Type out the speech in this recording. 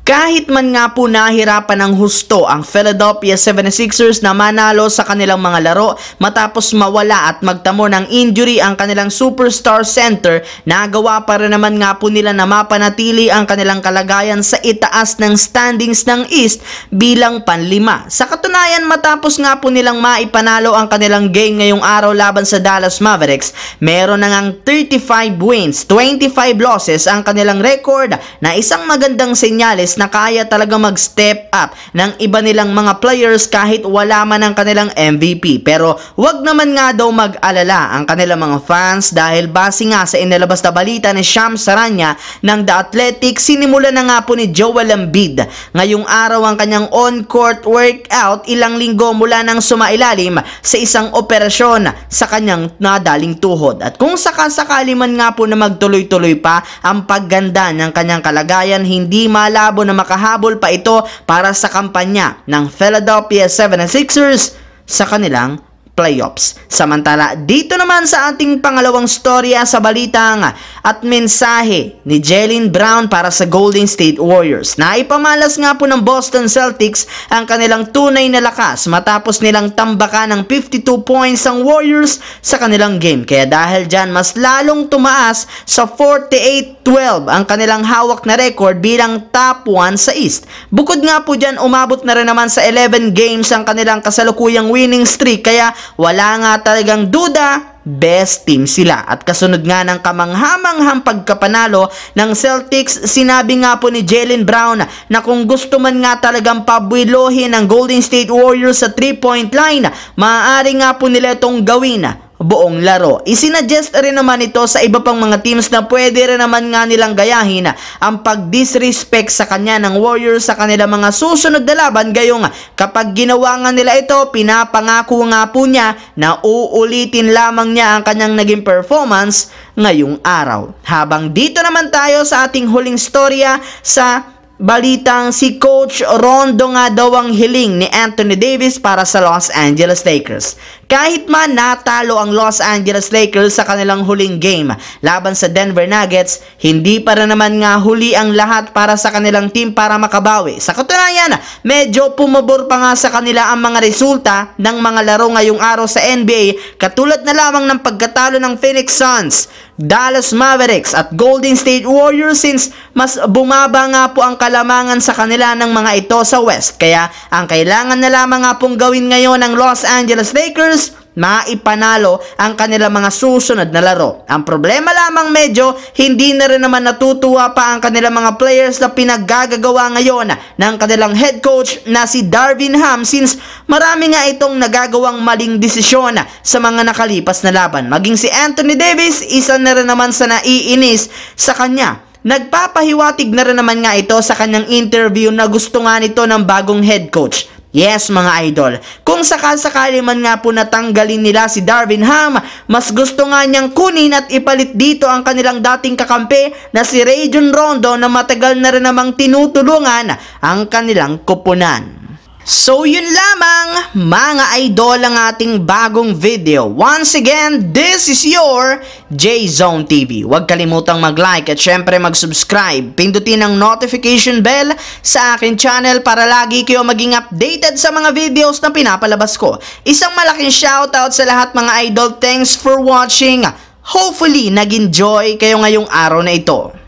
Kahit man nga po nahirapan ng husto ang Philadelphia 76ers na manalo sa kanilang mga laro matapos mawala at magtamo ng injury ang kanilang superstar center, nagawa pa rin naman nga po nila na mapanatili ang kanilang kalagayan sa itaas ng standings ng East bilang panlima. Sa katunayan, matapos nga po nilang maipanalo ang kanilang game ngayong araw laban sa Dallas Mavericks, meron na ngang 35 wins, 25 losses ang kanilang record na isang magandang senyales na kaya talaga mag-step up ng iba nilang mga players kahit wala man ang kanilang MVP. Pero wag naman nga daw mag-alala ang kanilang mga fans dahil base nga sa inilabas na balita ni Shams Charania ng The Athletic, sinimula na nga po ni Joel Embiid ngayong araw ang kanyang on-court workout ilang linggo mula nang sumailalim sa isang operasyon sa kanyang nadaling tuhod. At kung sakasakali man nga po na magtuloy-tuloy pa ang pagganda ng kanyang kalagayan, hindi malabo na makahabol pa ito para sa kampanya ng Philadelphia 76ers sa kanilang playoffs. Samantala, dito naman sa ating pangalawang storya sa balitang at mensahe ni Jaylen Brown para sa Golden State Warriors. Naipamalas nga po ng Boston Celtics ang kanilang tunay na lakas matapos nilang tambakan ng 52 points ang Warriors sa kanilang game. Kaya dahil dyan, mas lalong tumaas sa 48-12 ang kanilang hawak na record bilang top 1 sa East. Bukod nga po dyan, umabot na rin naman sa 11 games ang kanilang kasalukuyang winning streak, kaya wala nga talagang duda, best team sila. At kasunod nga ng kamanghamanghang pagkapanalo ng Celtics, sinabi nga po ni Jaylen Brown na kung gusto man nga talagang pabuilohin ng Golden State Warriors sa 3-point line, maaari nga po nila itong gawin buong laro. Isinadjust rin naman ito sa iba pang mga teams na pwede rin naman nga nilang gayahin ang pag-disrespect sa kanya ng Warriors sa kanilang mga susunod na laban. Gayong kapag ginawa nga nila ito, pinapangako nga po niya na uulitin lamang niya ang kanyang naging performance ngayong araw. Habang dito naman tayo sa ating huling storya sa balitang si Coach Rondo nga daw ang hiling ni Anthony Davis para sa Los Angeles Lakers. Kahit man natalo ang Los Angeles Lakers sa kanilang huling game laban sa Denver Nuggets, hindi para naman nga huli ang lahat para sa kanilang team para makabawi. Sa katunayan, medyo pumabor pa nga sa kanila ang mga resulta ng mga laro ngayong araw sa NBA, katulad na lamang ng pagkatalo ng Phoenix Suns, Dallas Mavericks at Golden State Warriors, since mas bumaba nga po ang kalamangan sa kanila ng mga ito sa West. Kaya ang kailangan na lamang nga pong gawin ngayon ng Los Angeles Lakers, maipanalo ang kanilang mga susunod na laro. Ang problema lamang, medyo hindi na rin naman natutuwa pa ang kanilang mga players na pinaggagawa ngayon ng kanilang head coach na si Darvin Ham, since marami nga itong nagagawang maling desisyon sa mga nakalipas na laban. Maging si Anthony Davis, isa na rin naman sa naiinis sa kanya. Nagpapahiwatig na rin naman nga ito sa kanyang interview na gusto nga nito ng bagong head coach. Yes, mga idol, kung sakasakali man nga po natanggalin nila si Darvin Ham, mas gusto nga niyang kunin at ipalit dito ang kanilang dating kakampi na si Rajon Rondo na matagal na rin namang tinutulungan ang kanilang koponan. So yun lamang mga idol ang ating bagong video. Once again, this is your J-Zone TV. Huwag kalimutang mag-like at syempre mag-subscribe. Pindutin ang notification bell sa akin channel para lagi kayo maging updated sa mga videos na pinapalabas ko. Isang malaking shoutout sa lahat mga idol. Thanks for watching. Hopefully nag-enjoy kayo ngayong araw na ito.